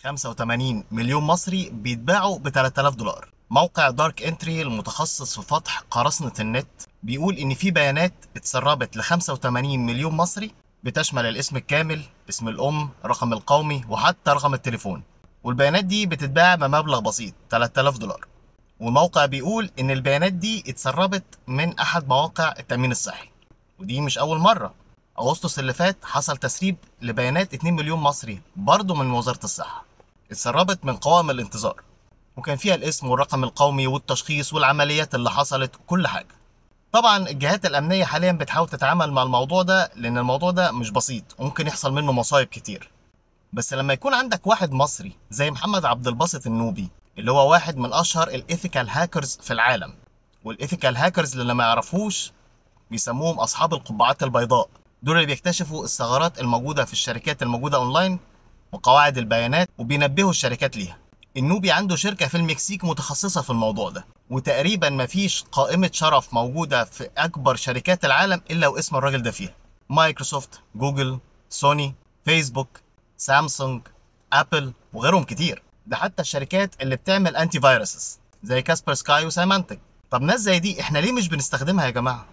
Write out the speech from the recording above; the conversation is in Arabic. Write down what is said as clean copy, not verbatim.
85 مليون مصري بيتباعوا ب 3000 دولار. موقع دارك انتري المتخصص في فتح قراصنة النت بيقول ان في بيانات اتسربت ل 85 مليون مصري، بتشمل الاسم الكامل، اسم الام، رقم القومي، وحتى رقم التليفون. والبيانات دي بتتباع بمبلغ بسيط 3000 دولار. والموقع بيقول ان البيانات دي اتسربت من احد مواقع التأمين الصحي، ودي مش اول مرة. اغسطس اللي فات حصل تسريب لبيانات 2 مليون مصري برضه من وزارة الصحة، اتسربت من قوائم الانتظار، وكان فيها الاسم والرقم القومي والتشخيص والعمليات اللي حصلت وكل حاجة. طبعا الجهات الأمنية حاليا بتحاول تتعامل مع الموضوع ده، لأن الموضوع ده مش بسيط وممكن يحصل منه مصايب كتير. بس لما يكون عندك واحد مصري زي محمد عبد الباسط النوبي، اللي هو واحد من أشهر الإيثيكال هاكرز في العالم، والإيثيكال هاكرز اللي ما يعرفوش بيسموهم أصحاب القبعات البيضاء، دول اللي بيكتشفوا الثغرات الموجودة في الشركات الموجودة أونلاين وقواعد البيانات وبينبهوا الشركات ليها. النوبي عنده شركة في المكسيك متخصصة في الموضوع ده، وتقريبا مفيش قائمة شرف موجودة في أكبر شركات العالم إلا واسم الراجل ده فيها: مايكروسوفت، جوجل، سوني، فيسبوك، سامسونج، أبل وغيرهم كتير. ده حتى الشركات اللي بتعمل أنتي فيروسز زي كاسبر سكاي وسايمانتك. طب ناس زي دي إحنا ليه مش بنستخدمها يا جماعة؟